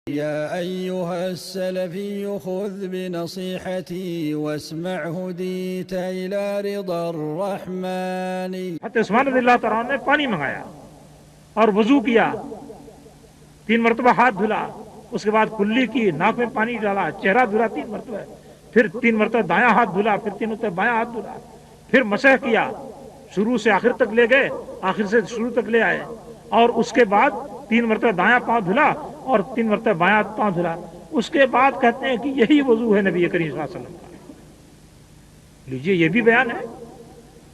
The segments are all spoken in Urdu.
يا أيها السلفي خذ بنصيحتي واسمع هديت إلى رضا الرحمن. حضرت عثمان رضی اللہ تعالیٰ عنہ نے پانی منگایا اور وضو کیا، 3 مرتبہ ہاتھ دھلا، اس کے بعد کلی کی، ناک میں پانی ڈالا، چہرہ دھلا 3 مرتبہ، پھر 3 مرتبہ دایاں ہاتھ دھلا، پھر 3 مرتبہ بایاں ہاتھ دھلا، پھر مسح کیا، شروع سے آخر تک لے گئے، آخر سے شروع تک لے آئے، اور اس کے بعد 3 مرتبہ دایاں پاؤں دھلا اور 3 مرتبہ بایاں پاؤں دھلا. اس کے بعد کہتے ہیں کہ یہی وضو ہے نبی کریم صلی اللہ علیہ وسلم کا. لیجئے یہ بھی بیان ہے،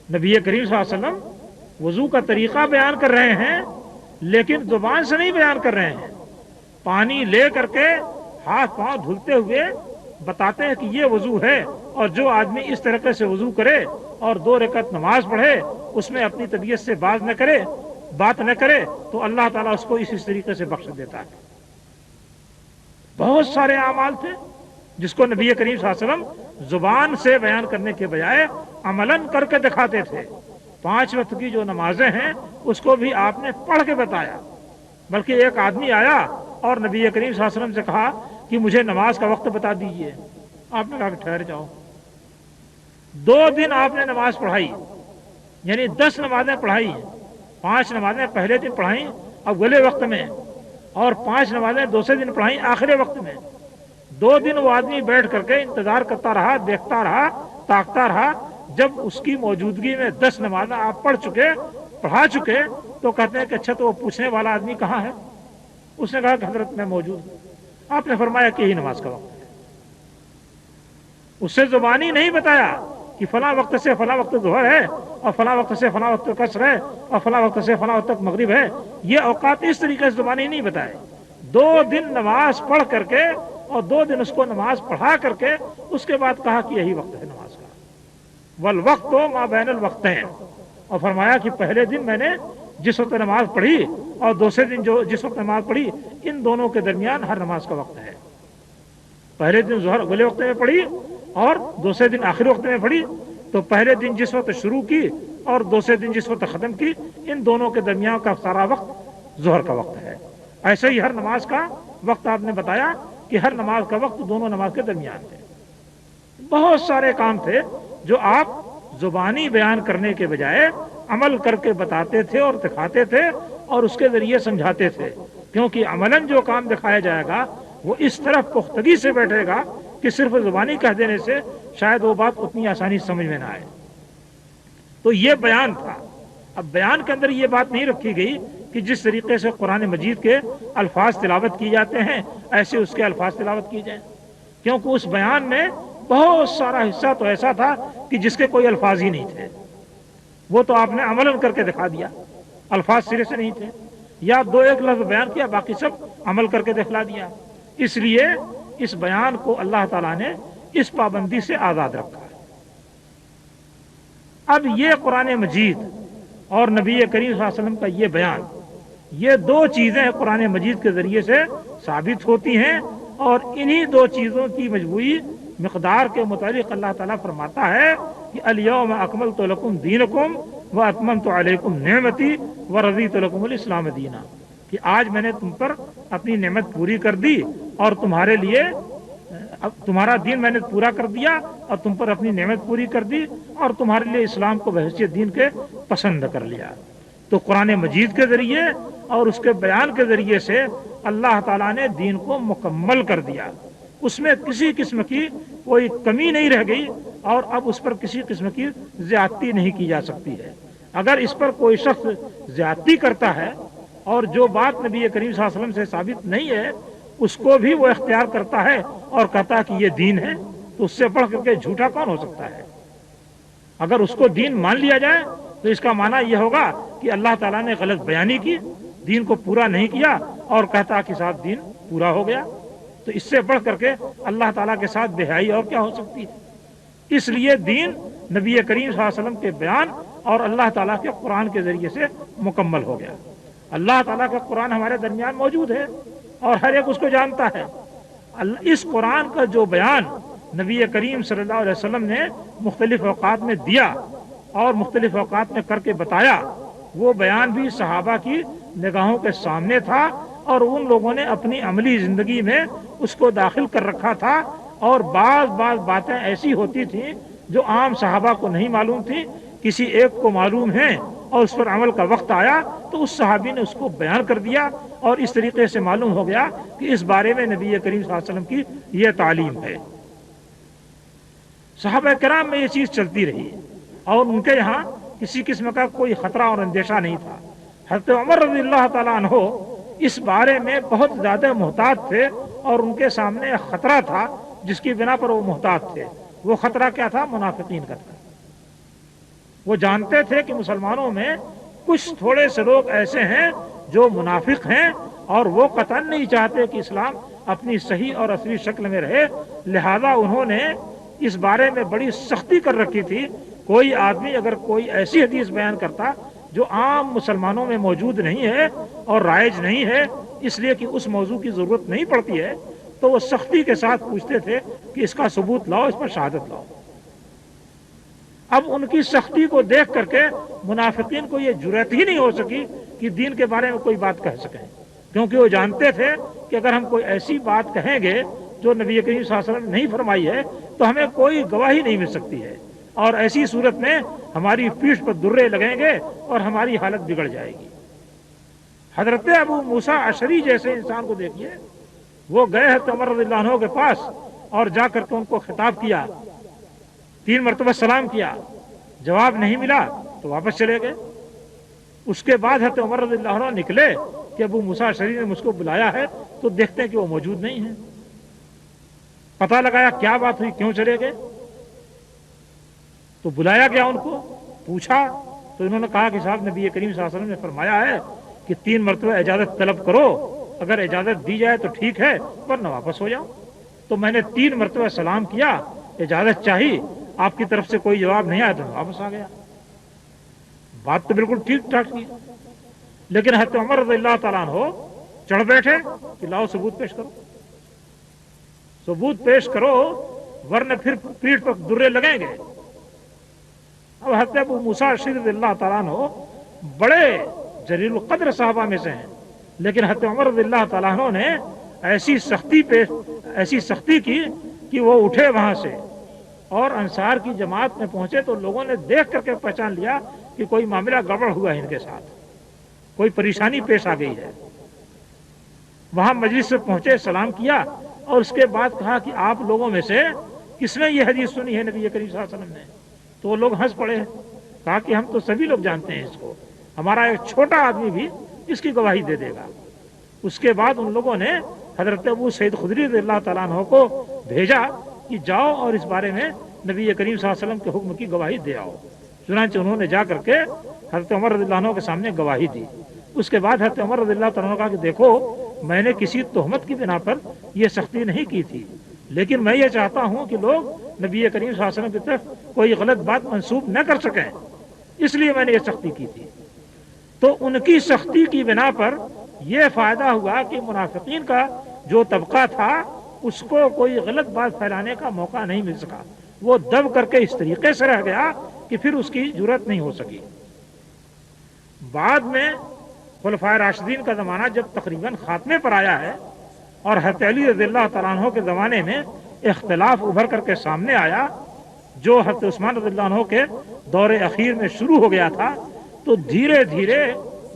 نبی کریم صلی اللہ علیہ وسلم وضو کا طریقہ بیان کر رہے ہیں لیکن زبان سے نہیں بیان کر رہے ہیں، پانی لے کر کے ہاتھ پاؤں دھلتے ہوئے بتاتے ہیں کہ یہ وضو ہے. اور جو آدمی اس طریقے سے وضو کرے اور 2 رکعت نماز پڑھے، اس میں اپنی طبیعت سے بات نہ کرے تو اللہ تعالیٰ اس کو اس طریقے سے بخش دیتا ہے. بہت سارے اعمال تھے جس کو نبی کریم صلی اللہ علیہ وسلم زبان سے بیان کرنے کے بجائے عملاً کر کے دکھاتے تھے. 5 وقت کی جو نمازیں ہیں اس کو بھی آپ نے پڑھ کے بتایا. بلکہ ایک آدمی آیا اور نبی کریم صلی اللہ علیہ وسلم سے کہا کہ مجھے نماز کا وقت بتا دیجئے. آپ نے کہا کہ ٹھہر جاؤ. 2 دن آپ نے نماز پڑھائی، یعنی 10 نمازیں پڑھائی. 5 نمازیں پہلے دن پڑھائیں اولے وقت میں، اور 5 نمازیں دوسرے دن پڑھائیں آخری وقت میں. 2 دن وہ آدمی بیٹھ کر کے انتظار کرتا رہا، دیکھتا رہا، تاکتا رہا. جب اس کی موجودگی میں 10 نمازیں آپ پڑھا چکے تو کہتے ہیں کہ اچھا تو وہ پوچھنے والا آدمی کہاں ہے؟ اس نے کہا کہ حضرت میں موجود ہوں. آپ نے فرمایا کہ یہی نماز کا وقت ہے. اس سے زبانی نہیں بتایا کہ فلاں وقت سے فلاں وقت ظہر ہے اور فلاں وقت سے فلاں وقت عصر ہے اور فلاں وقت سے فلاں وقت تک مغرب ہے. یہ اوقات اس طریقے سے زبانی نہیں بتائے. 2 دن نماز پڑھ کر کے اور 2 دن اس کو نماز پڑھا کر کے اس کے بعد کہا کہ یہی وقت ہے نماز کا. والوقت ما بین الوقتین. اور فرمایا کہ پہلے دن میں نے جس وقت نماز پڑھی اور دوسرے دن جس وقت نماز پڑھی، ان دونوں کے درمیان ہر نماز کا وقت ہے. پہلے دن ظہر اولے وقت میں پڑھی اور دوسرے دن آخری وقت میں پڑھی، تو پہلے دن جس وقت شروع کی اور دوسرے دن جس وقت ختم کی، ان دونوں کے درمیان کا سارا وقت ظہر کا وقت ہے. ایسے ہی ہر نماز کا وقت آپ نے بتایا کہ ہر نماز کا وقت دونوں نماز کے درمیان ہے. بہت سارے کام تھے جو آپ زبانی بیان کرنے کے بجائے عمل کر کے بتاتے تھے اور دکھاتے تھے اور اس کے ذریعے سمجھاتے تھے. کیونکہ عملاً جو کام دکھایا جائے گا وہ اس طرف پختگی سے بیٹھے گا کہ صرف زبانی کہہ دینے سے شاید وہ بات اتنی آسانی سمجھ میں نہ آئے. تو یہ بیان تھا. اب بیان کے اندر یہ بات نہیں رکھی گئی کہ جس طریقے سے قرآن مجید کے الفاظ تلاوت کی جاتے ہیں ایسے اس کے الفاظ تلاوت کی جائیں، کیونکہ اس بیان میں بہت سارا حصہ تو ایسا تھا کہ جس کے کوئی الفاظ ہی نہیں تھے. وہ تو آپ نے عملاً کر کے دکھا دیا، الفاظ سرے سے نہیں تھے، یا 2-1 لفظ بیان کیا، باقی سب عمل کر کے دکھلا دیا. اس لیے اس بیان کو اللہ تعالیٰ نے اس پابندی سے آزاد رکھا ہے. اب یہ قرآن مجید اور نبی کریم صلی اللہ علیہ وسلم کا یہ بیان، یہ 2 چیزیں قرآن مجید کے ذریعے سے ثابت ہوتی ہیں، اور انہی 2 چیزوں کی مجموعی مقدار کے مطابق اللہ تعالیٰ فرماتا ہے کہ الیوم اکملت لکم دینکم واتممت علیکم نعمتی ورضیت لکم الاسلام دینا، کہ آج میں نے تم پر اپنی نعمت پوری کر دی اور تمہارے لیے تمہارا دین میں نے پورا کر دیا اور تم پر اپنی نعمت پوری کر دی اور تمہارے لیے اسلام کو بحیثیت دین کے پسند کر لیا. تو قرآن مجید کے ذریعے اور اس کے بیان کے ذریعے سے اللہ تعالیٰ نے دین کو مکمل کر دیا. اس میں کسی قسم کی کوئی کمی نہیں رہ گئی اور اب اس پر کسی قسم کی زیادتی نہیں کی جا سکتی ہے. اگر اس پر کوئی شخص زیادتی کرتا ہے اور جو بات نبی کریم صلی اللہ علیہ وسلم سے ثابت نہیں ہے اس کو بھی وہ اختیار کرتا ہے اور کہتا ہے کہ یہ دین ہے، تو اس سے بڑھ کر کے جھوٹا کون ہو سکتا ہے؟ اگر اس کو دین مان لیا جائے تو اس کا معنی یہ ہوگا کہ اللہ تعالیٰ نے غلط بیانی کی، دین کو پورا نہیں کیا اور کہتا کہ صاحب دین پورا ہو گیا. تو اس سے بڑھ کر کے اللہ تعالیٰ کے ساتھ بے حیائی اور کیا ہو سکتی ہے؟ اس لیے دین نبی کریم صلی اللہ علیہ وسلم کے بیان اور اللہ تعالیٰ کے قرآن کے ذریعے سے مکمل ہو گیا. اللہ تعالیٰ کا قرآن ہمارے درمیان موجود ہے اور ہر ایک اس کو جانتا ہے. اس قرآن کا جو بیان نبی کریم صلی اللہ علیہ وسلم نے مختلف اوقات میں دیا اور مختلف اوقات میں کر کے بتایا، وہ بیان بھی صحابہ کی نگاہوں کے سامنے تھا اور ان لوگوں نے اپنی عملی زندگی میں اس کو داخل کر رکھا تھا، اور بعض باتیں ایسی ہوتی تھیں جو عام صحابہ کو نہیں معلوم تھی، کسی ایک کو معلوم ہے اور اس پر عمل کا وقت آیا تو اس صحابی نے اس کو بیان کر دیا، اور اس طریقے سے معلوم ہو گیا کہ اس بارے میں نبی کریم صلی اللہ علیہ وسلم کی یہ تعلیم ہے۔ صحابہ کرام میں یہ چیز چلتی رہی اور ان کے یہاں کسی قسم کا کوئی خطرہ اور اندیشہ نہیں تھا۔ حضرت عمر رضی اللہ تعالیٰ عنہ اس بارے میں بہت زیادہ محتاط تھے، اور ان کے سامنے ایک خطرہ تھا جس کی بنا پر وہ محتاط تھے۔ وہ خطرہ کیا تھا؟ منافقین کا تھا۔ وہ جانتے تھے کہ مسلمانوں میں کچھ تھوڑے سے لوگ ایسے ہیں جو منافق ہیں، اور وہ قطعاً نہیں چاہتے کہ اسلام اپنی صحیح اور اصلی شکل میں رہے، لہذا انہوں نے اس بارے میں بڑی سختی کر رکھی تھی۔ کوئی آدمی اگر کوئی ایسی حدیث بیان کرتا جو عام مسلمانوں میں موجود نہیں ہے اور رائج نہیں ہے، اس لیے کہ اس موضوع کی ضرورت نہیں پڑتی ہے، تو وہ سختی کے ساتھ پوچھتے تھے کہ اس کا ثبوت لاؤ، اس پر شہادت لاؤ۔ اب ان کی سختی کو دیکھ کر کے منافقین کو یہ جرأت ہی نہیں ہو سکی کہ دین کے بارے میں کوئی بات کہہ سکیں، کیونکہ وہ جانتے تھے کہ اگر ہم کوئی ایسی بات کہیں گے جو نبی کریم صلی اللہ علیہ وسلم نے نہیں فرمائی ہے تو ہمیں کوئی گواہی نہیں مل سکتی ہے، اور ایسی صورت میں ہماری پیٹھ پر درے لگیں گے اور ہماری حالت بگڑ جائے گی۔ حضرت ابو موسیٰ اشعری جیسے انسان کو دیکھیے، وہ گئے حضرت عمر رضی اللہ عنہ کے پاس اور جا کر کے ان کو خطاب کیا، 3 مرتبہ سلام کیا، جواب نہیں ملا تو واپس چلے گئے۔ اس کے بعد حضرت عمر رضی اللہ عنہ نکلے کہ ابو موسیٰ اشعری نے مجھ کو بلایا ہے، تو دیکھتے ہیں کہ وہ موجود نہیں ہیں۔ پتہ لگایا کیا بات ہوئی، کیوں چلے گئے؟ تو بلایا گیا ان کو، پوچھا تو انہوں نے کہا کہ صاحب نبی کریم صلی اللہ علیہ وسلم نے فرمایا ہے کہ 3 مرتبہ اجازت طلب کرو، اگر اجازت دی جائے تو ٹھیک ہے ورنہ واپس ہو جاؤ۔ تو میں نے 3 مرتبہ سلام کیا، اجازت چاہی، آپ کی طرف سے کوئی جواب نہیں آیا تو میں واپس آ گیا۔ بات تو بالکل ٹھیک ٹھاک کی، لیکن حضرت عمر رضی اللہ تعالیٰ عنہ چڑھ بیٹھے کہ لاؤ ثبوت پیش کرو، ثبوت پیش کرو ورنہ پھر پیٹھ پر درے لگیں گے۔ اب حضرت ابو موسیٰ اشعری رضی اللہ تعالیٰ عنہ بڑے جلیل القدر صحابہ میں سے ہیں، لیکن حضرت عمر رضی اللہ تعالیٰ عنہ نے ایسی سختی کی کہ وہ اٹھے وہاں سے اور انصار کی جماعت میں پہنچے تو لوگوں نے دیکھ کر کے پہچان لیا کہ کوئی معاملہ گڑبڑ ہوا ہے، ان کے ساتھ کوئی پریشانی پیش آ گئی ہے۔ وہاں مجلس سے پہنچے، سلام کیا، اور اس کے بعد کہا کہ آپ لوگوں میں سے کس نے یہ حدیث سنی ہے نبی کریم صلی اللہ علیہ وسلم نے؟ تو وہ لوگ ہنس پڑے، کہا کہ ہم تو سبھی لوگ جانتے ہیں اس کو، ہمارا ایک چھوٹا آدمی بھی اس کی گواہی دے دے گا۔ اس کے بعد ان لوگوں نے حضرت ابو سعید خدری رضی اللہ تعالیٰ عنہ کو بھیجا کہ جاؤ اور اس بارے میں نبی کریم صلی اللہ علیہ وسلم کے حکم کی گواہی دے آؤ۔ چنانچہ انہوں نے جا کر کے حضرت عمر رضی اللہ عنہ کے سامنے گواہی دی۔ اس کے بعد حضرت عمر رضی اللہ تعالیٰ عنہ کہا کہ دیکھو، میں نے کسی تہمت کی بنا پر یہ سختی نہیں کی تھی، لیکن میں یہ چاہتا ہوں کہ لوگ نبی کریم صلی اللہ علیہ وسلم کی طرف کوئی غلط بات منسوب نہ کر سکیں، اس لیے میں نے یہ سختی کی تھی۔ تو ان کی سختی کی بنا پر یہ فائدہ ہوا کہ منافقین کا جو طبقہ تھا اس کو کوئی غلط بات پھیلانے کا موقع نہیں مل سکا، وہ دب کر کے اس طریقے سے رہ گیا کہ پھر اس کی جرأت نہیں ہو سکی۔ بعد میں خلفائے راشدین کا زمانہ جب تقریباً خاتمے پر آیا ہے اور حضرت علی رضی اللہ تعالیٰ عنہ کے زمانے میں اختلاف ابھر کر کے سامنے آیا جو حضرت عثمان رضی اللہ عنہ کے دور اخیر میں شروع ہو گیا تھا، تو دھیرے دھیرے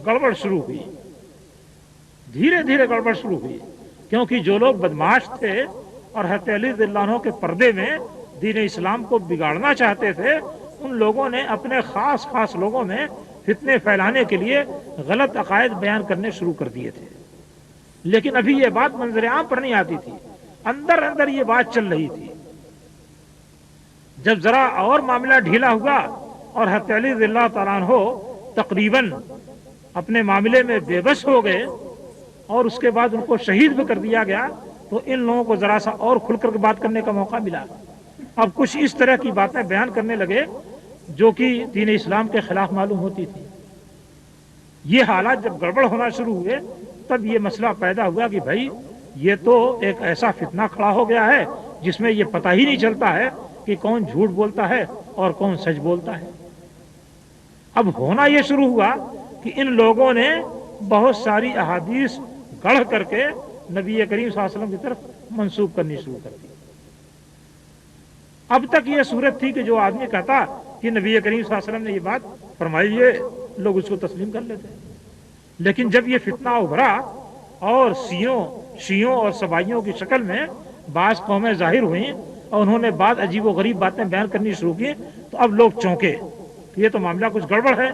گڑبڑ شروع ہوئی، گڑبڑ شروع ہوئی، کیونکہ جو لوگ بدماش تھے اور حضرت علی رضی اللہ عنہ کے پردے میں دین اسلام کو بگاڑنا چاہتے تھے، ان لوگوں نے اپنے خاص لوگوں میں فتنے پھیلانے کے لیے غلط عقائد بیان کرنے شروع کر دیے تھے۔ لیکن ابھی یہ بات منظر عام پر نہیں آتی تھی، اندر یہ بات چل رہی تھی۔ جب ذرا اور معاملہ ڈھیلا ہوا اور حضرت علی رضی اللہ تعالیٰ عنہ تقریباً اپنے معاملے میں بے بس ہو گئے اور اس کے بعد ان کو شہید بھی کر دیا گیا، تو ان لوگوں کو ذرا سا اور کھل کر بات کرنے کا موقع ملا۔ اب کچھ اس طرح کی باتیں بیان کرنے لگے جو کہ دین اسلام کے خلاف معلوم ہوتی تھی۔ یہ حالات جب گڑبڑ ہونا شروع ہوئے تب یہ مسئلہ پیدا ہوا کہ بھائی یہ تو ایک ایسا فتنہ کھڑا ہو گیا ہے جس میں یہ پتہ ہی نہیں چلتا ہے کہ کون جھوٹ بولتا ہے اور کون سچ بولتا ہے۔ اب ہونا یہ شروع ہوا کہ ان لوگوں نے بہت ساری احادیث گڑھ کر کے نبی کریم صلی اللہ علیہ وسلم کی طرف منسوب کرنی شروع کر دی۔ اب تک یہ صورت تھی کہ جو آدمی کہتا کہ نبی کریم صلی اللہ علیہ وسلم نے یہ بات فرمائی ہے، لوگ اس کو تسلیم کر لیتے، لیکن جب یہ فتنہ ابھرا اور شیعوں اور سبائیوں کی شکل میں بعض قومیں ظاہر ہوئیں اور انہوں نے بعض عجیب و غریب باتیں بیان کرنی شروع کی، تو اب لوگ چونکے کہ یہ تو معاملہ کچھ گڑبڑ ہے،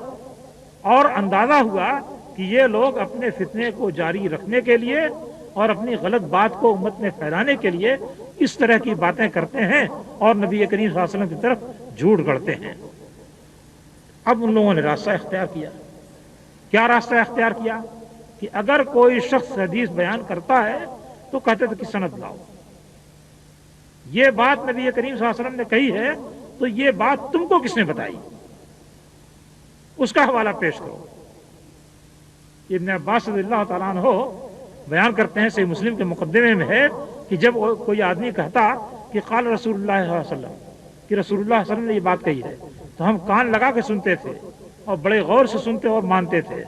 اور اندازہ ہوا کہ یہ لوگ اپنے فتنے کو جاری رکھنے کے لیے اور اپنی غلط بات کو امت میں پھیلانے کے لیے اس طرح کی باتیں کرتے ہیں اور نبی کریم صلی اللہ علیہ وسلم کی طرف جھوٹ گڑھتے ہیں۔ اب ان لوگوں نے راستہ اختیار کیا۔ کیا راستہ اختیار کیا؟ کہ اگر کوئی شخص حدیث بیان کرتا ہے تو کہتے تھے کہ سند لاؤ، یہ بات نبی کریم صلی اللہ علیہ وسلم نے کہی ہے تو یہ بات تم کو کس نے بتائی، اس کا حوالہ پیش کرو۔ ابن عباس رضی اللہ تعالیٰ عنہ بیان کرتے ہیں، صحیح مسلم کے مقدمے میں ہے کہ جب کوئی آدمی کہتا کہ قال رسول اللہ صلی اللہ علیہ وسلم، کہ رسول اللہ صلی اللہ علیہ وسلم نے یہ بات کہی ہے، تو ہم کان لگا کے سنتے تھے اور بڑے غور سے سنتے اور مانتے تھے۔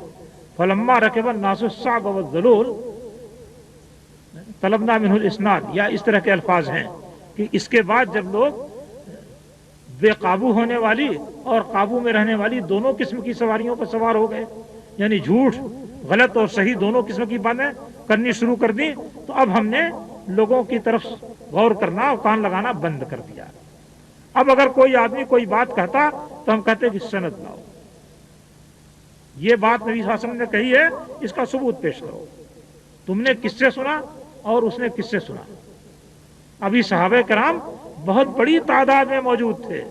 فلما رکب الناس الصعب والذلول طلبنا منہ الاسناد، یا اس طرح کے الفاظ ہیں کہ اس کے بعد جب لوگ بے قابو ہونے والی اور قابو میں رہنے والی دونوں قسم کی سواریوں پر سوار ہو گئے، یعنی جھوٹ، غلط اور صحیح دونوں قسم کی باتیں کرنی شروع کر دی، تو اب ہم نے لوگوں کی طرف غور کرنا اور کان لگانا بند کر دیا۔ اب اگر کوئی آدمی کوئی بات کہتا تو ہم کہتے کہ سند لاؤ، یہ بات نبی صلی اللہ علیہ وسلم نے کہی ہے، اس کا ثبوت پیش کرو، تم نے کس سے سنا اور اس نے کس سے سنا۔ ابھی صحابہ کرام بہت بڑی تعداد میں موجود تھے،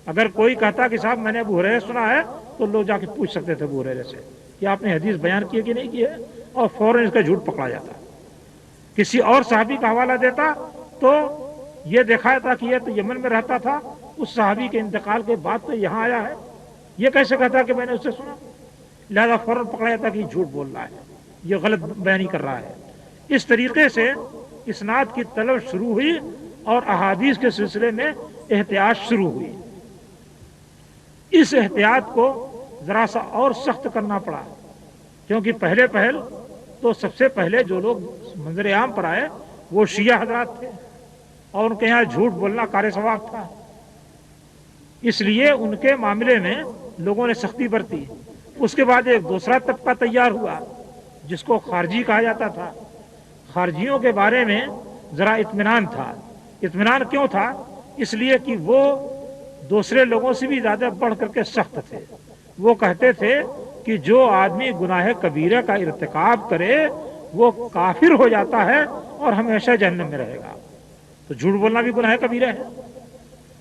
اگر کوئی کہتا کہ صاحب میں نے ابو ہریرہ سنا ہے تو لوگ جا کے پوچھ سکتے تھے ابو ہریرہ سے کہ آپ نے حدیث بیان کی ہے کہ نہیں کی ہے، اور فوراً اس کا جھوٹ پکڑا جاتا۔ کسی اور صحابی کا حوالہ دیتا تو یہ دیکھا جاتا کہ یہ تو یمن میں رہتا تھا، اس صحابی کے انتقال کے بعد تو یہاں آیا ہے، یہ کیسے کہتا کہ میں نے اس سے سنا، لہذا فوراً پکڑا جاتا کہ یہ جھوٹ بول رہا ہے، یہ غلط بیانی کر رہا ہے۔ اس طریقے سے اسناد کی طلب شروع ہوئی اور احادیث کے سلسلے میں احتیاط شروع ہوئی۔ اس احتیاط کو ذرا سا اور سخت کرنا پڑا، کیونکہ پہل تو سب سے پہلے جو لوگ منظر عام پر آئے وہ شیعہ حضرات تھے، اور ان کے یہاں جھوٹ بولنا کار ثواب تھا، اس لیے ان کے معاملے میں لوگوں نے سختی برتی۔ اس کے بعد ایک دوسرا طبقہ تیار ہوا جس کو خارجی کہا جاتا تھا۔ خارجیوں کے بارے میں ذرا اطمینان تھا۔ اطمینان کیوں تھا؟ اس لیے کہ وہ دوسرے لوگوں سے بھی زیادہ بڑھ کر کے سخت تھے۔ وہ کہتے تھے کہ جو آدمی گناہ کبیرہ کا ارتکاب کرے وہ کافر ہو جاتا ہے اور ہمیشہ جہنم میں رہے گا، تو جھوٹ بولنا بھی گناہ کبیرہ ہے۔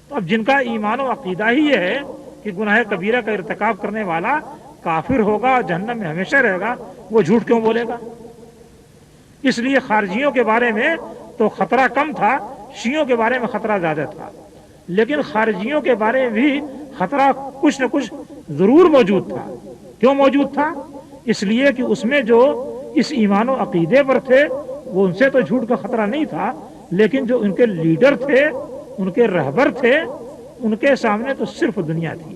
تو اب جن کا ایمان و عقیدہ ہی یہ ہے کہ گناہ کبیرہ کا ارتکاب کرنے والا کافر ہوگا اور جہنم میں ہمیشہ رہے گا، وہ جھوٹ کیوں بولے گا؟ اس لیے خارجیوں کے بارے میں تو خطرہ کم تھا، شیعوں کے بارے میں خطرہ زیادہ تھا، لیکن خارجیوں کے بارے میں بھی خطرہ کچھ نہ کچھ ضرور موجود تھا۔ کیوں موجود تھا؟ اس لیے کہ اس میں جو اس ایمان و عقیدے پر تھے وہ ان سے تو جھوٹ کا خطرہ نہیں تھا، لیکن جو ان کے لیڈر تھے، ان کے رہبر تھے، ان کے سامنے تو صرف دنیا تھی،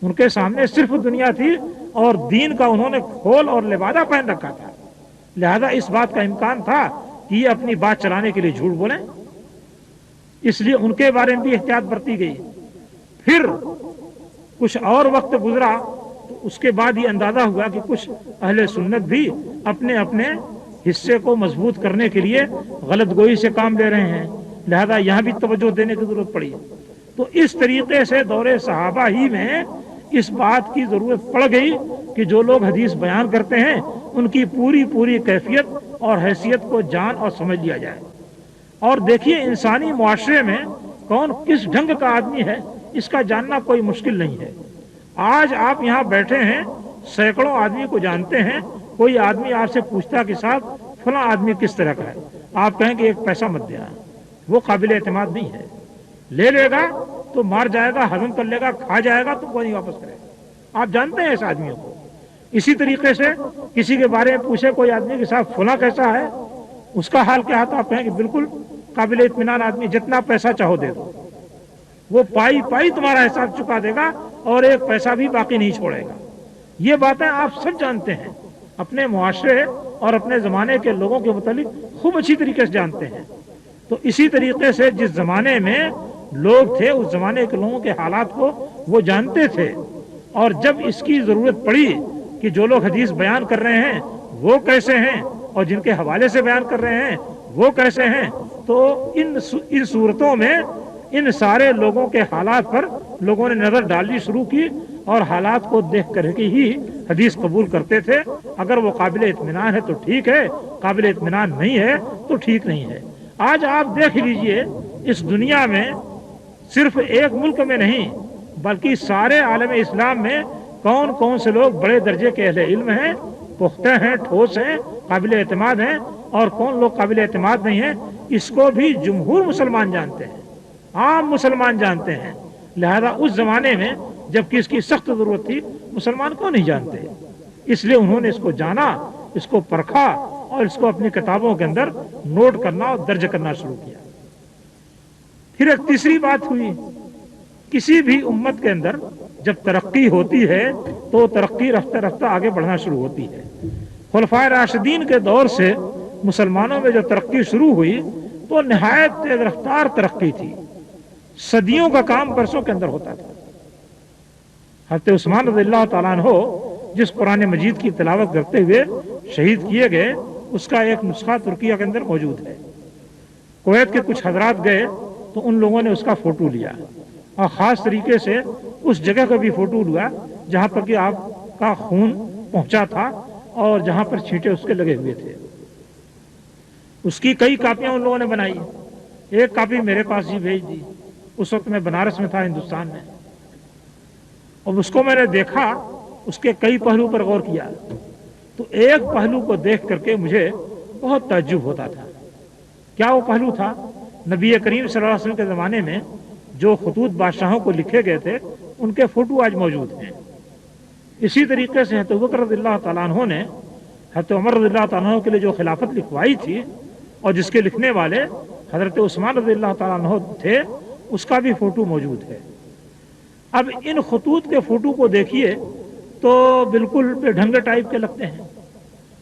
ان کے سامنے صرف دنیا تھی، اور دین کا انہوں نے کھول اور لبادہ پہن رکھا تھا، لہذا اس بات کا امکان تھا کہ یہ اپنی بات چلانے کے لیے جھوٹ بولیں، اس لیے ان کے بارے میں بھی احتیاط برتی گئی۔ پھر کچھ اور وقت گزرا تو اس کے بعد یہ اندازہ ہوا کہ کچھ اہل سنت بھی اپنے اپنے حصے کو مضبوط کرنے کے لیے غلط گوئی سے کام لے رہے ہیں، لہذا یہاں بھی توجہ دینے کی ضرورت پڑی۔ تو اس طریقے سے دور صحابہ ہی میں اس بات کی ضرورت پڑ گئی کہ جو لوگ حدیث بیان کرتے ہیں ان کی پوری کیفیت اور حیثیت کو جان اور سمجھ لیا جائے۔ اور دیکھیے انسانی معاشرے میں کون کس ڈھنگ کا آدمی ہے اس کا جاننا کوئی مشکل نہیں ہے۔ آج آپ یہاں بیٹھے ہیں، سینکڑوں آدمی کو جانتے ہیں، کوئی آدمی آپ سے پوچھتا کہ صاحب فلاں آدمی کس طرح کا ہے، آپ کہیں کہ ایک پیسہ مت دینا، وہ قابل اعتماد نہیں ہے، لے لے گا تو مار جائے گا، ہضم کر لے گا، کھا جائے گا تو کوئی نہیں واپس کرے گا۔ آپ جانتے ہیں اس آدمیوں کو۔ اسی طریقے سے کسی کے بارے میں پوچھے کوئی آدمی کہ صاحب فلاں کیسا ہے، اس کا حال کیا ہے، آپ کہیں کہ بالکل قابل اطمینان آدمی، جتنا پیسہ چاہو دے دو، وہ پائی تمہارا حساب چکا دے گا اور ایک پیسہ بھی باقی نہیں چھوڑے گا۔ یہ باتیں آپ سب جانتے ہیں، اپنے معاشرے اور اپنے زمانے کے لوگوں کے متعلق خوب اچھی طریقے سے جانتے ہیں. تو اسی طریقے سے جس زمانے میں لوگ تھے اس زمانے کے لوگوں کے حالات کو وہ جانتے تھے، اور جب اس کی ضرورت پڑی کہ جو لوگ حدیث بیان کر رہے ہیں وہ کیسے ہیں اور جن کے حوالے سے بیان کر رہے ہیں وہ کیسے ہیں، تو ان صورتوں میں ان سارے لوگوں کے حالات پر لوگوں نے نظر ڈالنی شروع کی اور حالات کو دیکھ کر کے ہی حدیث قبول کرتے تھے. اگر وہ قابل اطمینان ہے تو ٹھیک ہے، قابل اطمینان نہیں ہے تو ٹھیک نہیں ہے. آج آپ دیکھ لیجئے اس دنیا میں صرف ایک ملک میں نہیں بلکہ سارے عالم اسلام میں کون کون سے لوگ بڑے درجے کے اہل علم ہیں، پختہ ہیں، ٹھوس ہیں، قابل اعتماد ہیں، اور کون لوگ قابل اعتماد نہیں ہیں. اس کو بھی جمہور مسلمان جانتے ہیں، عام مسلمان جانتے ہیں. لہذا اس زمانے میں جب کہ اس کی سخت ضرورت تھی مسلمان کو نہیں جانتے، اس لیے انہوں نے اس کو جانا، اس کو پرکھا اور اس کو اپنی کتابوں کے اندر نوٹ کرنا اور درج کرنا شروع کیا. پھر ایک تیسری بات ہوئی، کسی بھی امت کے اندر جب ترقی ہوتی ہے تو ترقی رفتہ رفتہ آگے بڑھنا شروع ہوتی ہے. خلفائے راشدین کے دور سے مسلمانوں میں جو ترقی شروع ہوئی تو نہایت تیز رفتار ترقی تھی. صدیوں کا کام برسوں کے اندر ہوتا تھا. حضرت عثمان رضی اللہ تعالیٰ عنہ جس قرآن مجید کی تلاوت کرتے ہوئے شہید کیے گئے اس کا ایک نسخہ ترکیہ کے اندر موجود ہے. کویت کے کچھ حضرات گئے تو ان لوگوں نے اس کا فوٹو لیا اور خاص طریقے سے اس جگہ کا بھی فوٹو لیا جہاں پر کہ آپ کا خون پہنچا تھا اور جہاں پر چھینٹے اس کے لگے ہوئے تھے. اس کی کئی کاپیاں ان لوگوں نے بنائی. ایک کاپی میرے پاس جی بھیج دی. اس وقت میں بنارس میں تھا ہندوستان میں، اور اس کو میں نے دیکھا، اس کے کئی پہلو پر غور کیا تو ایک پہلو کو دیکھ کر کے مجھے بہت تعجب ہوتا تھا. کیا وہ پہلو تھا؟ نبی کریم صلی اللہ علیہ وسلم کے زمانے میں جو خطوط بادشاہوں کو لکھے گئے تھے ان کے فوٹو آج موجود ہیں. اسی طریقے سے حضرت ابوبکر رضی اللہ تعالیٰ عنہ نے حضرت عمر رضی اللہ تعالیٰ عنہ کے لیے جو خلافت لکھوائی تھی اور جس کے لکھنے والے حضرت عثمان رضی اللہ تعالیٰ عنہ تھے، اس کا بھی فوٹو موجود ہے. اب ان خطوط کے فوٹو کو دیکھیے تو بالکل بے ڈھنگ ٹائپ کے لگتے ہیں.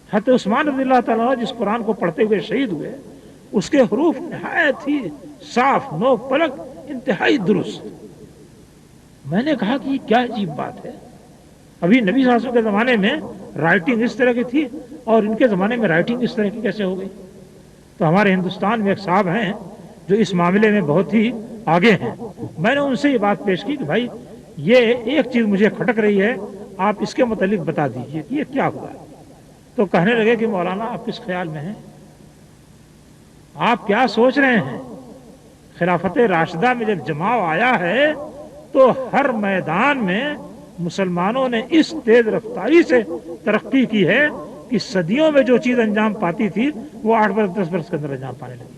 حضرت عثمان رضی اللہ تعالیٰ عنہ جس قرآن کو پڑھتے ہوئے شہید ہوئے اس کے حروف نہایت ہی صاف، نوک پلک، انتہائی درست. میں نے کہا کہ یہ کیا عجیب بات ہے، ابھی نبی صلی اللہ علیہ وسلم کے زمانے میں رائٹنگ اس طرح کی تھی اور ان کے زمانے میں رائٹنگ اس طرح کی کیسے ہو گئی؟ تو ہمارے ہندوستان میں ایک صاحب ہیں جو اس معاملے میں بہت ہی آگے ہیں. میں نے ان سے یہ بات پیش کی کہ بھائی یہ ایک چیز مجھے کھٹک رہی ہے، آپ اس کے متعلق بتا دیجئے کہ یہ کیا ہوا. تو کہنے لگے کہ مولانا آپ کس خیال میں ہیں، آپ کیا سوچ رہے ہیں؟ خلافت راشدہ میں جب جماؤ آیا ہے تو ہر میدان میں مسلمانوں نے اس تیز رفتاری سے ترقی کی ہے کہ صدیوں میں جو چیز انجام پاتی تھی وہ 8 برس 10 برس کے اندر انجام پانے لگی.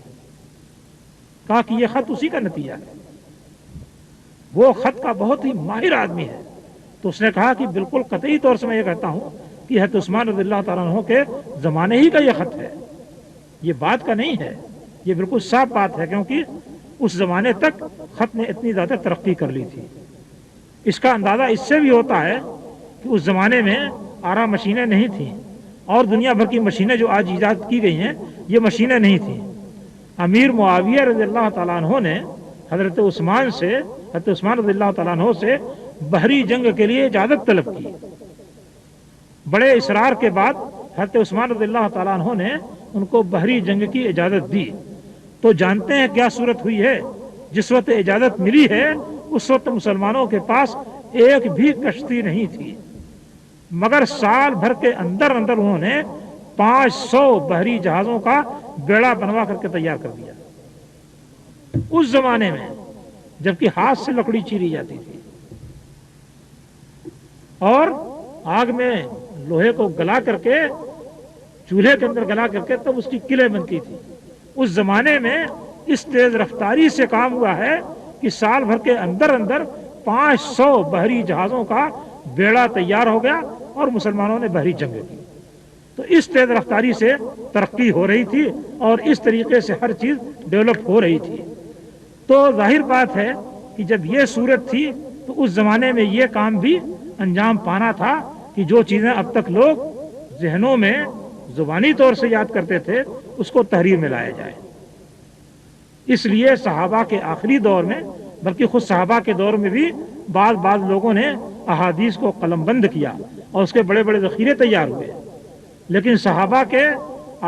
کہا کہ یہ خط اسی کا نتیجہ ہے، وہ خط کا بہت ہی ماہر آدمی ہے. تو اس نے کہا کہ بالکل قطعی طور سے میں یہ کہتا ہوں کہ حضرت عثمان رضی اللہ تعالیٰ عنہ کے زمانے ہی کا یہ خط ہے، یہ بات کا نہیں ہے، یہ بالکل صاف بات ہے، کیونکہ اس زمانے تک خط نے اتنی زیادہ ترقی کر لی تھی. اس کا اندازہ اس سے بھی ہوتا ہے کہ اس زمانے میں آرا مشینیں نہیں تھیں اور دنیا بھر کی مشینیں جو آج ایجاد کی گئی ہیں یہ مشینیں نہیں تھیں. امیر معاویہ رضی اللہ تعالیٰ عنہ نے حضرت عثمان رضی اللہ تعالیٰ عنہ سے بحری جنگ کے لیے اجازت طلب کی. بڑے اصرار کے بعد حضرت عثمان رضی اللہ تعالیٰ عنہ نے ان کو بحری جنگ کی اجازت دی. تو جانتے ہیں کیا صورت ہوئی ہے؟ جس وقت اجازت ملی ہے اس وقت مسلمانوں کے پاس ایک بھی کشتی نہیں تھی، مگر سال بھر کے اندر انہوں نے 500 بحری جہازوں کا بیڑا بنوا کر کے تیار کر دیا. اس زمانے میں جبکہ ہاتھ سے لکڑی چیری جاتی تھی اور آگ میں لوہے کو گلا کر کے چولہے کے اندر گلا کر کے تب اس کی قلعے بنتی تھی. اس زمانے میں اس تیز رفتاری سے کام ہوا ہے کہ سال بھر کے اندر 500 بحری جہازوں کا بیڑا تیار ہو گیا اور مسلمانوں نے بحری جنگ کی. تو اس تیز رفتاری سے ترقی ہو رہی تھی اور اس طریقے سے ہر چیز ڈیولپ ہو رہی تھی. تو ظاہر بات ہے کہ جب یہ صورت تھی تو اس زمانے میں یہ کام بھی انجام پانا تھا کہ جو چیزیں اب تک لوگ ذہنوں میں زبانی طور سے یاد کرتے تھے اس کو تحریر میں لایا جائے۔ اس لیے صحابہ کے آخری دور میں، بلکہ خود صحابہ کے دور میں بھی بعض لوگوں نے احادیث کو قلم بند کیا اور اس کے بڑے بڑے ذخیرے تیار ہوئے، لیکن صحابہ کے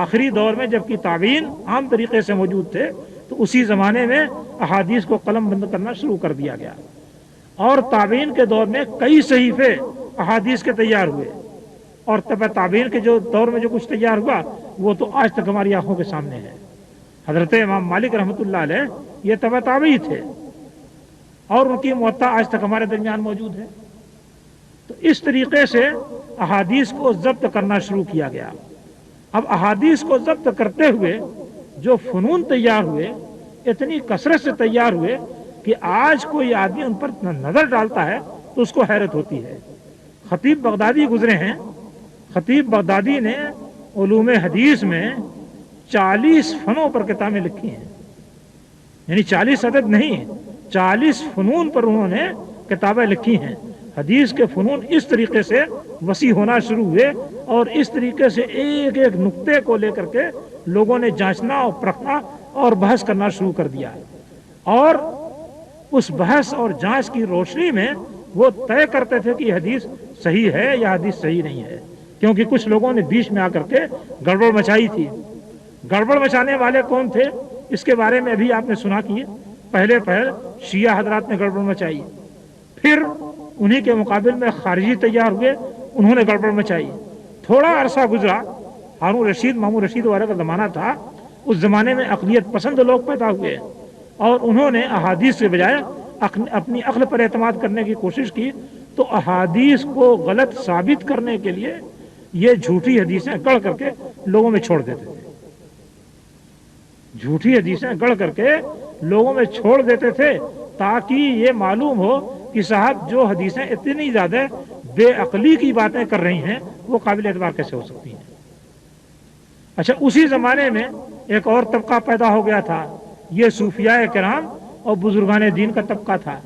آخری دور میں جبکہ تابعین عام طریقے سے موجود تھے تو اسی زمانے میں احادیث کو قلم بند کرنا شروع کر دیا گیا، اور تابعین کے دور میں کئی صحیفے احادیث کے تیار ہوئے، اور تبع تابعین کے جو دور میں جو کچھ تیار ہوا وہ تو آج تک ہماری آنکھوں کے سامنے ہے۔ حضرت امام مالک رحمۃ اللہ علیہ یہ تبع تابعی تھے اور ان کی موطا آج تک ہمارے درمیان موجود ہے۔ تو اس طریقے سے احادیث کو ضبط کرنا شروع کیا گیا۔ اب احادیث کو ضبط کرتے ہوئے جو فنون تیار ہوئے اتنی کثرت سے تیار ہوئے کہ آج کوئی آدمی ان پر نظر ڈالتا ہے تو اس کو حیرت ہوتی ہے۔ خطیب بغدادی گزرے ہیں، خطیب بغدادی نے علوم حدیث میں 40 فنوں پر کتابیں لکھی ہیں، یعنی 40 عدد نہیں، 40 فنون پر انہوں نے کتابیں لکھی ہیں۔ حدیث کے فنون اس طریقے سے وسیع ہونا شروع ہوئے اور اس طریقے سے ایک ایک نقطے کو لے کر کے لوگوں نے جانچنا اور پرکھنا اور بحث کرنا شروع کر دیا، اور اس بحث اور جانچ کی روشنی میں وہ طے کرتے تھے کہ حدیث صحیح ہے یا حدیث صحیح نہیں ہے، کیونکہ کچھ لوگوں نے بیچ میں آ کر کے گڑبڑ مچائی تھی۔ گڑبڑ مچانے والے کون تھے اس کے بارے میں ابھی آپ نے سنا کہ پہلے شیعہ حضرات نے گڑبڑ مچائی، پھر انہی کے مقابل میں خارجی تیار ہوئے، انہوں نے گڑبڑ مچائی۔ تھوڑا عرصہ گزرا، ہارون رشید مامون رشید والے کا زمانہ تھا، اس زمانے میں عقلیت پسند لوگ پیدا ہوئے اور انہوں نے احادیث کے بجائے اپنی عقل پر اعتماد کرنے کی کوشش کی، تو احادیث کو غلط ثابت کرنے کے لیے یہ جھوٹی حدیثیں گڑھ کر کے لوگوں میں چھوڑ دیتے تھے، جھوٹی حدیثیں گڑھ کر کے لوگوں میں چھوڑ دیتے تھے تاکہ یہ معلوم ہو کہ صاحب جو حدیثیں اتنی زیادہ بے عقلی کی باتیں کر رہی ہیں وہ قابل اعتبار کیسے ہو سکتی ہیں۔ اچھا، اسی زمانے میں ایک اور طبقہ پیدا ہو گیا تھا، یہ صوفیاء کرام اور بزرگان دین کا طبقہ تھا۔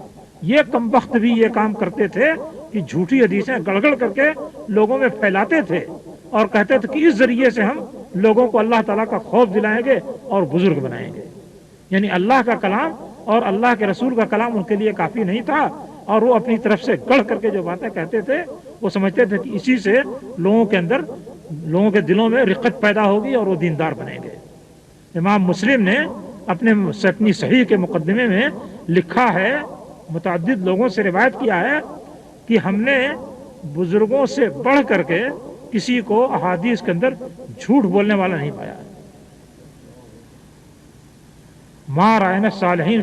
یہ کمبخت بھی یہ کام کرتے تھے کہ جھوٹی حدیثیں گڑگڑ کر کے لوگوں میں پھیلاتے تھے اور کہتے تھے کہ اس ذریعے سے ہم لوگوں کو اللہ تعالیٰ کا خوف دلائیں گے اور بزرگ بنائیں گے، یعنی اللہ کا کلام اور اللہ کے رسول کا کلام ان کے لیے کافی نہیں تھا، اور وہ اپنی طرف سے گڑھ کر کے جو باتیں کہتے تھے وہ سمجھتے تھے کہ اسی سے لوگوں کے اندر، لوگوں کے دلوں میں رقت پیدا ہوگی اور وہ دیندار بنیں گے۔ امام مسلم نے اپنی صحیح کے مقدمے میں لکھا ہے، متعدد لوگوں سے روایت کیا ہے کہ ہم نے بزرگوں سے بڑھ کر کے کسی کو احادیث کے اندر جھوٹ بولنے والا نہیں پایا۔ ما رأینا الصالحین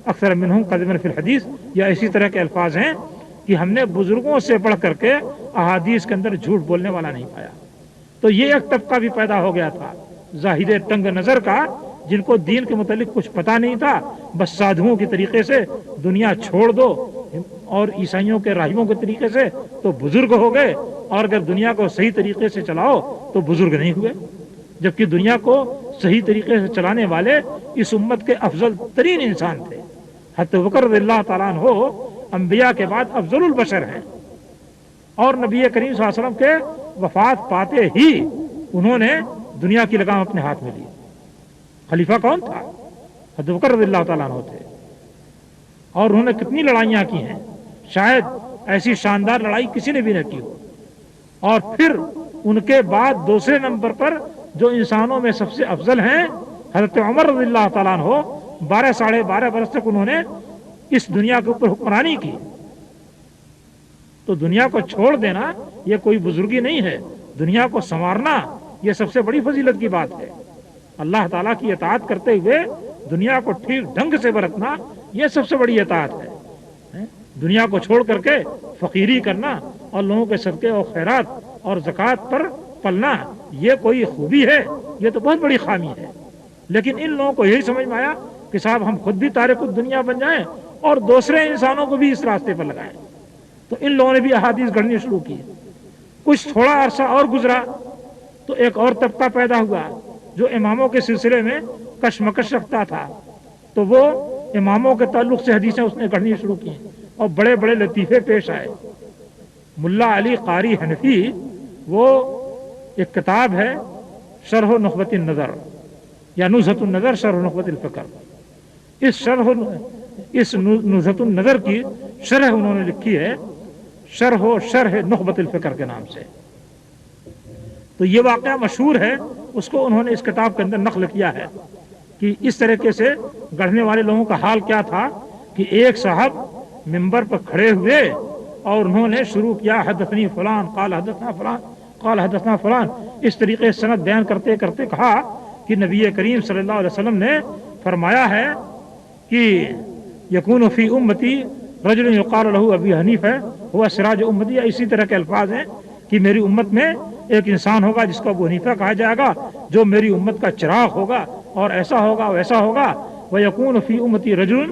اکثر منہم قدما فی الحدیث، یا اسی طرح کے الفاظ ہیں کہ ہم نے بزرگوں سے بڑھ کر کے احادیث کے اندر جھوٹ بولنے والا نہیں پایا۔ تو یہ ایک طبقہ بھی پیدا ہو گیا تھا زاہد تنگ نظر کا، جن کو دین کے متعلق کچھ پتہ نہیں تھا، بس سادھوؤں کی طریقے سے دنیا چھوڑ دو اور عیسائیوں کے راہبوں کے طریقے سے تو بزرگ ہو گئے، اور اگر دنیا کو صحیح طریقے سے چلاؤ تو بزرگ نہیں ہوئے، جبکہ دنیا کو صحیح طریقے سے چلانے والے اس امت کے افضل ترین انسان تھے۔ حضرت بکر رضی اللہ تعالیٰ عنہ انبیاء کے بعد افضل البشر ہیں، اور نبی کریم صلی اللہ علیہ وسلم کے وفات پاتے ہی انہوں نے دنیا کی لگام اپنے ہاتھ میں لی۔ خلیفہ کون تھا؟ حضرت بکر رضی اللہ تعالیٰ عنہ تھے، اور انہوں نے کتنی لڑائیاں کی ہیں، شاید ایسی شاندار لڑائی کسی نے بھی نہ کی ہو۔ اور پھر ان کے بعد دوسرے نمبر پر جو انسانوں میں سب سے افضل ہیں حضرت عمر رضی اللہ تعالیٰ عنہ، 12 برس تک انہوں نے اس دنیا کے اوپر حکمرانی کی۔ تو دنیا کو چھوڑ دینا یہ کوئی بزرگی نہیں ہے، دنیا کو سنوارنا یہ سب سے بڑی فضیلت کی بات ہے۔ اللہ تعالیٰ کی اطاعت کرتے ہوئے دنیا کو ٹھیک ڈھنگ سے برتنا یہ سب سے بڑی اطاعت ہے۔ دنیا کو چھوڑ کر کے فقیری کرنا اور لوگوں کے صدقے اور خیرات اور زکوٰۃ پر پلنا یہ کوئی خوبی ہے؟ یہ تو بہت بڑی خامی ہے۔ لیکن ان لوگوں کو یہی سمجھ میں آیا کہ صاحب ہم خود بھی تارک الدنیا بن جائیں اور دوسرے انسانوں کو بھی اس راستے پر لگائیں، تو ان لوگوں نے بھی احادیث گھڑنی شروع کی۔ کچھ تھوڑا عرصہ اور گزرا تو ایک اور طبقہ پیدا ہوا جو اماموں کے سلسلے میں کشمکش رکھتا تھا، تو وہ اماموں کے تعلق سے حدیثیں اس نے گھڑنی شروع کی اور بڑے بڑے لطیفے پیش آئے۔ ملا علی قاری حنفی وہ ایک کتاب ہے شرح نخبۃ النظر یا نزہۃ النظر شرح نخبۃ الفکر، اس نزہۃ النظر کی شرح انہوں نے لکھی ہے شرح نخبۃ الفکر کے نام سے۔ تو یہ واقعہ مشہور ہے، اس کو انہوں نے اس کتاب کے اندر نقل کیا ہے کہ اس طریقے سے گڑھنے والے لوگوں کا حال کیا تھا کہ ایک صاحب منبر پر کھڑے ہوئے اور انہوں نے شروع کیا حدثنی فلان قال حدثنا فلان قال حدثنا فلان، اس طریقے سے سند بیان کرتے کرتے کہا کہ نبی کریم صلی اللہ علیہ وسلم نے فرمایا ہے کہ یکون فی امتی رجل یقال له ابی حنیفہ هو سراج امتی، یا اسی طرح کے الفاظ ہیں کہ میری امت میں ایک انسان ہوگا جس کو ابو حنیفہ کہا جائے گا، جو میری امت کا چراغ ہوگا، اور ایسا ہوگا ویسا ہوگا۔ وَيَكُونُ فِي أُمَّتِي رَجُلٌ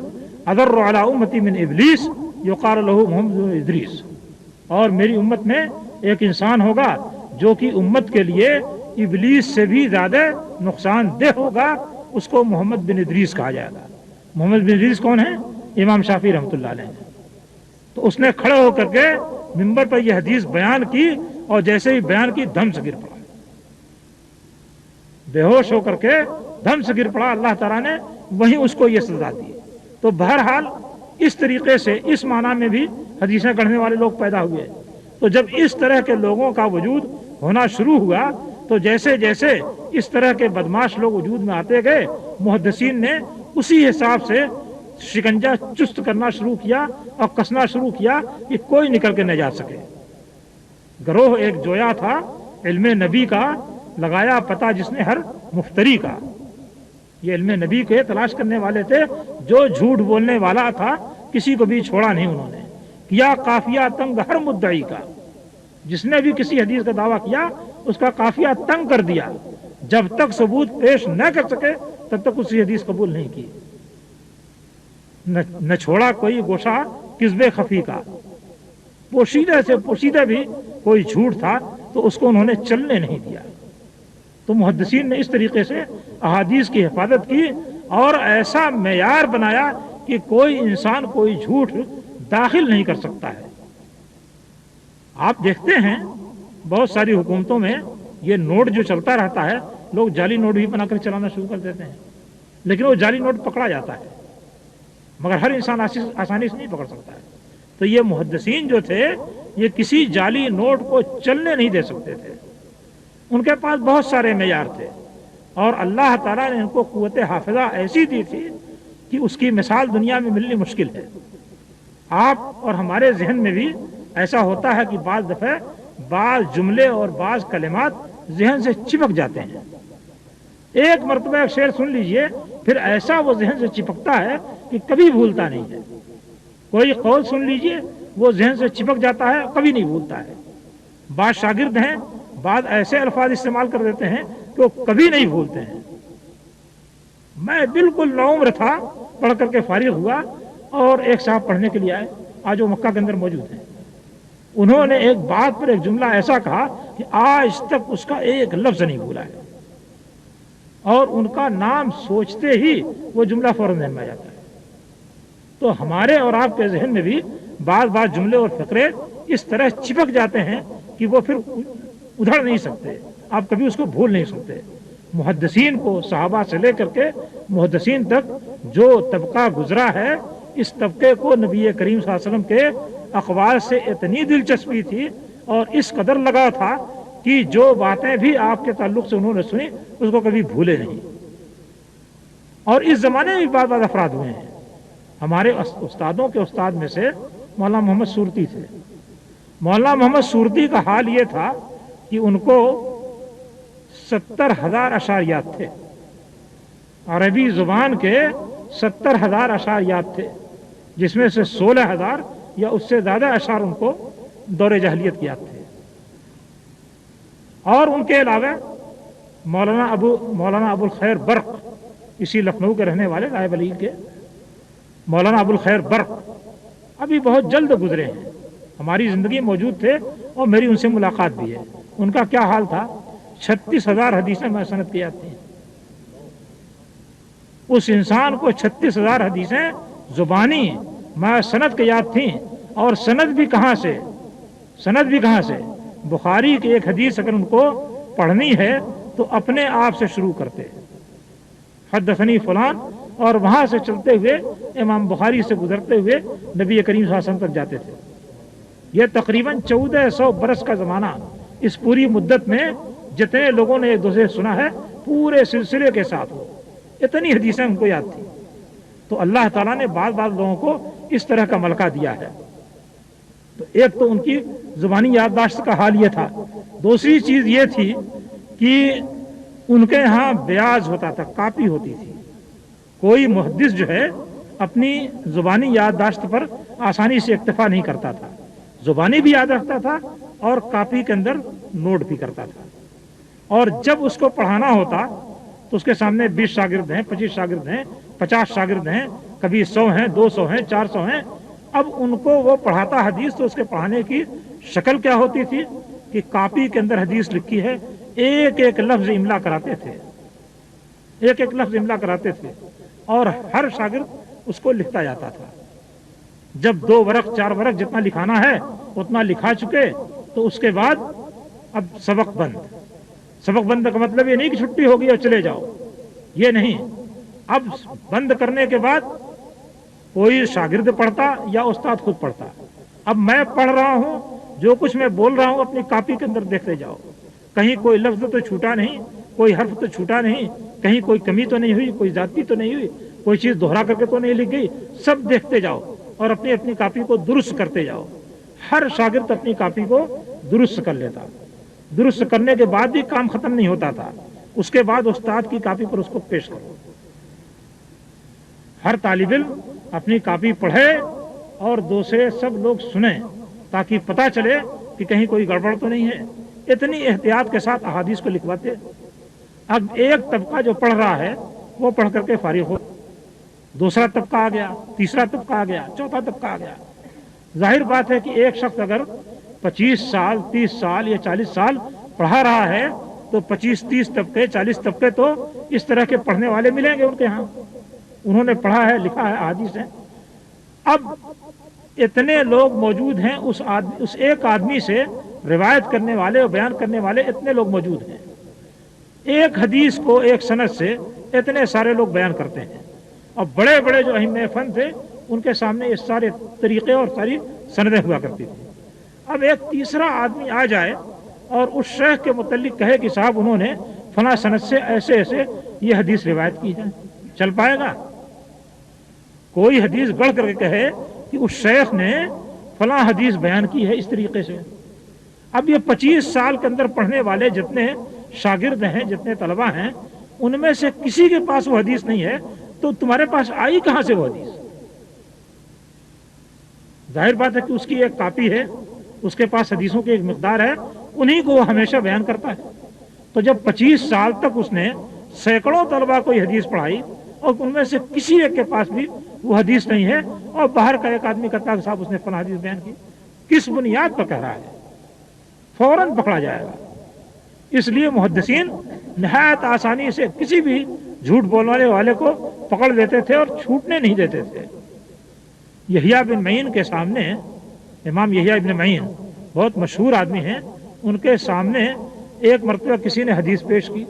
أَضَرُّ عَلَىٰ أُمَّتِي مِنْ إِبْلِيسَ يُقَالُ لَهُ محمد بن ادریس، اور میری امت میں ایک انسان ہوگا جو کہ امت کے لیے ابلیس سے بھی زیادہ نقصان دہ ہوگا، اس کو محمد بن ادریس کہا جائے گا۔ محمد بن ادریس کون ہے؟ امام شافعی رحمۃ اللہ علیہ۔ تو اس نے کھڑے ہو کر کے منبر پر یہ حدیث بیان کی، اور جیسے ہی بیان کی دھم سے گر پڑا، بے ہوش ہو کر کے دھم سے گر پڑا۔ اللہ تعالیٰ نے وہیں اس کو یہ سزا دی۔ تو بہرحال اس طریقے سے اس معنی میں بھی حدیثیں گڑھنے والے لوگ پیدا ہوئے۔ تو جب اس طرح کے لوگوں کا وجود ہونا شروع ہوا تو جیسے جیسے اس طرح کے بدماش لوگ وجود میں آتے گئے، محدثین نے اسی حساب سے شکنجہ چست کرنا شروع کیا اور کسنا شروع کیا کہ کوئی نکل کے نہ جا سکے۔ گروہ ایک جویا تھا علم نبی کا، لگایا پتہ جس نے ہر مفتری کا۔ یہ علم نبی کے تلاش کرنے والے تھے، جو جھوٹ بولنے والا تھا کسی کو بھی چھوڑا نہیں انہوں نے، کیا قافیہ تنگ ہر مدعی کا۔ جس نے بھی کسی حدیث کا دعویٰ کیا اس کا قافیہ تنگ کر دیا، جب تک ثبوت پیش نہ کر سکے تب تک اسی حدیث قبول نہیں کی۔ نہ چھوڑا کوئی گوشہ کذب خفی کا، پوشیدہ سے پوشیدہ بھی کوئی جھوٹ تھا تو اس کو انہوں نے چلنے نہیں دیا۔ تو محدثین نے اس طریقے سے احادیث کی حفاظت کی اور ایسا معیار بنایا کہ کوئی انسان کوئی جھوٹ داخل نہیں کر سکتا ہے۔ آپ دیکھتے ہیں بہت ساری حکومتوں میں یہ نوٹ جو چلتا رہتا ہے، لوگ جعلی نوٹ بھی بنا کر چلانا شروع کر دیتے ہیں، لیکن وہ جعلی نوٹ پکڑا جاتا ہے، مگر ہر انسان آسانی سے نہیں پکڑ سکتا ہے۔ تو یہ محدثین جو تھے یہ کسی جعلی نوٹ کو چلنے نہیں دے سکتے تھے، ان کے پاس بہت سارے معیار تھے، اور اللہ تعالیٰ نے ان کو قوت حافظہ ایسی دی تھی کہ اس کی مثال دنیا میں ملنی مشکل ہے۔ آپ اور ہمارے ذہن میں بھی ایسا ہوتا ہے کہ بعض دفعہ بعض جملے اور بعض کلمات ذہن سے چپک جاتے ہیں۔ ایک مرتبہ ایک شعر سن لیجئے، پھر ایسا وہ ذہن سے چپکتا ہے کہ کبھی بھولتا نہیں ہے۔ کوئی قول سن لیجئے، وہ ذہن سے چپک جاتا ہے، کبھی نہیں بھولتا ہے۔ بعض شاگرد ہیں، بعض ایسے الفاظ استعمال کر دیتے ہیں کہ وہ کبھی نہیں بھولتے ہیں۔ میں بالکل نوعمر تھا، پڑھ کر کے فارغ ہوا، اور ایک صاحب پڑھنے کے لیے آئے، آج وہ مکہ کے اندر موجود ہیں۔ انہوں نے ایک بات پر ایک جملہ ایسا کہا کہ آج تک اس کا ایک لفظ نہیں بھولا ہے، اور ان کا نام سوچتے ہی وہ جملہ فوراً ذہن میں آ جاتا ہے۔ تو ہمارے اور آپ کے ذہن میں بھی بعض بعض جملے اور فقرے اس طرح چپک جاتے ہیں کہ وہ پھر ادھر نہیں سکتے، آپ کبھی اس کو بھول نہیں سکتے۔ محدثین کو صحابہ سے لے کر کے محدثین تک جو طبقہ گزرا ہے، اس طبقے کو نبی کریم صلی اللہ علیہ وسلم کے اقوال سے اتنی دلچسپی تھی اور اس قدر لگا تھا کہ جو باتیں بھی آپ کے تعلق سے انہوں نے سنی اس کو کبھی بھولے نہیں۔ اور اس زمانے میں بھی بعض افراد ہوئے ہیں۔ ہمارے استادوں کے استاد میں سے مولانا محمد سورتی تھے۔ مولانا محمد سورتی کا حال یہ تھا کہ ان کو 70,000 اشعاریات تھے، عربی زبان کے 70,000 اشعاریات تھے، جس میں سے 16,000 یا اس سے زیادہ اشعار ان کو دور جاہلیت کی یاد تھے۔ اور ان کے علاوہ مولانا ابو الخیر برق، اسی لکھنؤ کے رہنے والے رائے بلی کے مولانا ابو الخیر برق ابھی بہت جلد گزرے ہیں، ہماری زندگی موجود تھے اور میری ان سے ملاقات بھی ہے۔ ان کا کیا حال تھا؟ 36,000 حدیثیں میں سند کی جاتی ہیں۔ اس انسان کو 36,000 حدیثیں زبانی میں سند کی یاد تھیں، اور سند بھی کہاں سے؟ بخاری کی ایک حدیث اگر ان کو پڑھنی ہے تو اپنے آپ سے شروع کرتے حدثنی فلان، اور وہاں سے چلتے ہوئے امام بخاری سے گزرتے ہوئے نبی کریم صلی اللہ علیہ وسلم تک جاتے تھے۔ یہ تقریباً 1400 برس کا زمانہ، اس پوری مدت میں جتنے لوگوں نے ایک دوسرے سے سنا ہے پورے سلسلے کے ساتھ ہو، اتنی حدیثیں ان کو یاد تھی۔ تو اللہ تعالیٰ نے بعض لوگوں کو اس طرح کا ملکہ دیا ہے۔ تو ایک تو ان کی زبانی یادداشت کا حال یہ تھا، دوسری چیز یہ تھی کہ ان کے ہاں بیاض ہوتا تھا، کاپی ہوتی تھی۔ کوئی محدث جو ہے اپنی زبانی یادداشت پر آسانی سے اکتفا نہیں کرتا تھا، زبانی بھی یاد رکھتا تھا اور کاپی کے اندر نوٹ بھی کرتا تھا۔ اور جب اس کو پڑھانا ہوتا تو اس کے سامنے 20 شاگرد ہیں، 25 شاگرد ہیں، 50 شاگرد ہیں، کبھی 100 ہیں، 200 ہیں، 400 ہیں۔ اب ان کو وہ پڑھاتا حدیث تو اس کے پڑھانے کی شکل کیا ہوتی تھی کہ کاپی کے اندر حدیث لکھی ہے، ایک ایک لفظ املا کراتے تھے، ایک ایک لفظ املا کراتے تھے، اور ہر شاگرد اس کو لکھتا جاتا تھا۔ جب 2 ورق 4 ورق جتنا لکھانا ہے اتنا لکھا چکے تو اس کے بعد اب سبق بند۔ سبق بند کا مطلب یہ نہیں کہ چھٹی ہوگی اور چلے جاؤ، یہ نہیں۔ اب بند کرنے کے بعد کوئی شاگرد پڑھتا یا استاد خود پڑھتا۔ اب میں پڑھ رہا ہوں، جو کچھ میں بول رہا ہوں اپنی کاپی کے اندر دیکھتے جاؤ، کہیں کوئی لفظ تو چھوٹا نہیں، کوئی حرف تو چھوٹا نہیں، کہیں کوئی کمی تو نہیں ہوئی، کوئی زیادتی تو نہیں ہوئی، کوئی چیز دوہرا کر کے تو نہیں لکھ گئی، سب دیکھتے جاؤ اور اپنی اپنی کاپی کو درست کرتے جاؤ۔ ہر شاگرد اپنی کاپی کو درست کر لیتا، درست کرنے کے بعد بھی کام ختم نہیں ہوتا تھا، اس کے بعد استاد کی کاپی پر اس کو پیش کرو۔ ہر طالب علم اپنی کاپی پڑھے اور دوسرے سب لوگ سنیں تاکہ پتہ چلے کہ کہیں کوئی گڑبڑ تو نہیں ہے۔ اتنی احتیاط کے ساتھ احادیث کو لکھواتے۔ اب ایک طبقہ جو پڑھ رہا ہے وہ پڑھ کر کے فارغ ہو، دوسرا طبقہ آ گیا، تیسرا طبقہ آ گیا، چوتھا طبقہ آ گیا۔ ظاہر بات ہے کہ ایک شخص اگر 25 سال 30 سال یا 40 سال پڑھا رہا ہے تو 25-30 طبقے 40 طبقے تو اس طرح کے پڑھنے والے ملیں گے ان کے ہاں، انہوں نے پڑھا ہے، لکھا ہے، احادیث ہیں۔ اب اتنے لوگ موجود ہیں، اس ایک آدمی سے روایت کرنے والے اور بیان کرنے والے اتنے لوگ موجود ہیں۔ ایک حدیث کو ایک سند سے اتنے سارے لوگ بیان کرتے ہیں، اور بڑے بڑے جو ائمہ فن تھے ان کے سامنے یہ سارے طریقے اور ساری سندیں ہوا کرتی تھی۔ اب ایک تیسرا آدمی آ جائے اور اس شیخ کے متعلق کہے کہ صاحب انہوں نے فلاں سند سے ایسے ایسے یہ حدیث روایت کی ہے، چل پائے گا؟ کوئی حدیث گڑھ کر کے کہے کہ اس شیخ نے فلاں حدیث بیان کی ہے اس طریقے سے۔ اب یہ 25 سال کے اندر پڑھنے والے جتنے شاگرد ہیں، جتنے طلبہ ہیں، ان میں سے کسی کے پاس وہ حدیث نہیں ہے، تو تمہارے پاس آئی کہاں سے وہ حدیث؟ ظاہر بات ہے کہ اس کی ایک کاپی ہے، اس کے پاس حدیثوں کی ایک مقدار ہے، انہی کو وہ ہمیشہ بیان کرتا ہے۔ تو جب 25 سال تک اس نے سینکڑوں طلبہ کو یہ حدیث پڑھائی اور ان میں سے کسی ایک کے پاس بھی وہ حدیث نہیں ہے، اور باہر کا ایک آدمی کہتا ہے کہ صاحب اس نے فلاں حدیث بیان کی، کس بنیاد پر کہہ رہا ہے؟ فوراً پکڑا جائے گا۔ اس لیے محدثین نہایت آسانی سے کسی بھی جھوٹ بولنے والے کو پکڑ لیتے تھے اور چھوٹنے نہیں دیتے تھے۔ یحییٰ بن معین کے سامنے، امام یحییٰ بن معین بہت مشہور آدمی ہیں، ان کے سامنے ایک مرتبہ کسی نے حدیث پیش کی،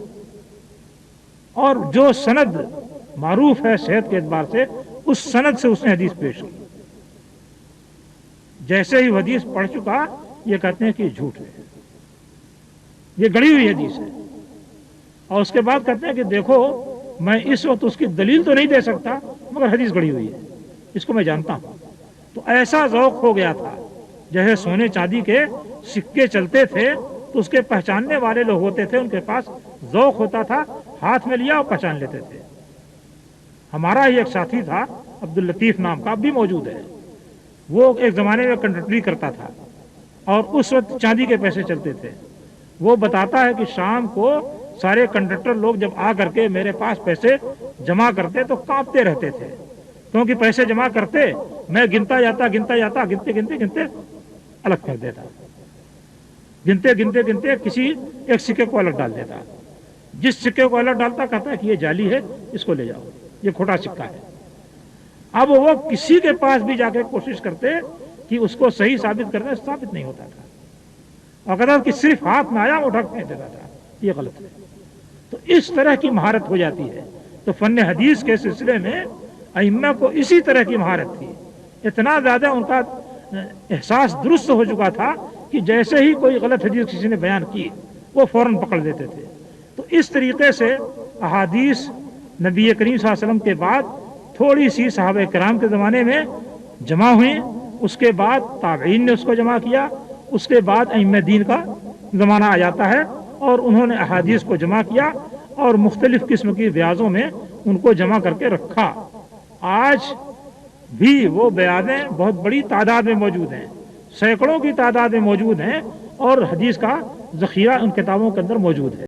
اور جو سند معروف ہے صحت کے اعتبار سے اس سند سے اس نے حدیث پیش کی۔ جیسے ہی حدیث پڑھ چکا یہ کہتے ہیں کہ یہ جھوٹ ہے، یہ گڑھی ہوئی حدیث ہے، اور اس کے بعد کہتے ہیں کہ دیکھو میں اس وقت اس کی دلیل تو نہیں دے سکتا مگر حدیث گڑھی ہوئی ہے، اس کو میں جانتا ہوں۔ تو ایسا ذوق ہو گیا تھا، جیسے سونے چاندی کے سکے چلتے تھے تو اس کے پہچاننے والے لوگ ہوتے تھے، ان کے پاس ذوق ہوتا تھا، ہاتھ میں لیا اور پہچان لیتے تھے۔ ہمارا ہی ایک ساتھی تھا عبداللطیف نام کا، اب بھی موجود ہے، وہ ایک زمانے میں کنڈکٹری کرتا تھا اور اس وقت چاندی کے پیسے چلتے تھے۔ وہ بتاتا ہے کہ شام کو سارے کنڈکٹر لوگ جب آ کر کے میرے پاس پیسے جمع کرتے تو کانپتے رہتے تھے، کیونکہ پیسے جمع کرتے میں گنتا جاتا گنتے الگ پھینک دیتا، گنتے کسی ایک سکے کو الگ ڈال دیتا، جس سکے کو الگ ڈالتا کہتا ہے کہ یہ جعلی ہے، اس کو لے جاؤ، یہ کھوٹا سکہ ہے۔ اب وہ کسی کے پاس بھی جا کے کوشش کرتے کہ اس کو صحیح ثابت کرنے، ثابت نہیں ہوتا تھا، اور کہتا کہ صرف ہاتھ میں آیا وہ اٹھا پھینک دیتا تھا، یہ غلط ہے۔ تو اس طرح کی مہارت ہو جاتی ہے۔ تو فن حدیث کے سلسلے میں ائمہ کو اسی طرح کی مہارت تھی، اتنا زیادہ ان کا احساس درست ہو چکا تھا کہ جیسے ہی کوئی غلط حدیث کسی نے بیان کی وہ فوراً پکڑ دیتے تھے۔ تو اس طریقے سے احادیث نبی کریم صلی اللہ علیہ وسلم کے بعد تھوڑی سی صحابہ کرام کے زمانے میں جمع ہوئیں، اس کے بعد تابعین نے اس کو جمع کیا، اس کے بعد ائمہ دین کا زمانہ آ جاتا ہے اور انہوں نے احادیث کو جمع کیا اور مختلف قسم کی بیاضوں میں ان کو جمع کر کے رکھا۔ آج بھی وہ بیاضیں بہت بڑی تعداد میں موجود ہیں، سینکڑوں کی تعداد میں موجود ہیں اور حدیث کا ذخیرہ ان کتابوں کے اندر موجود ہے۔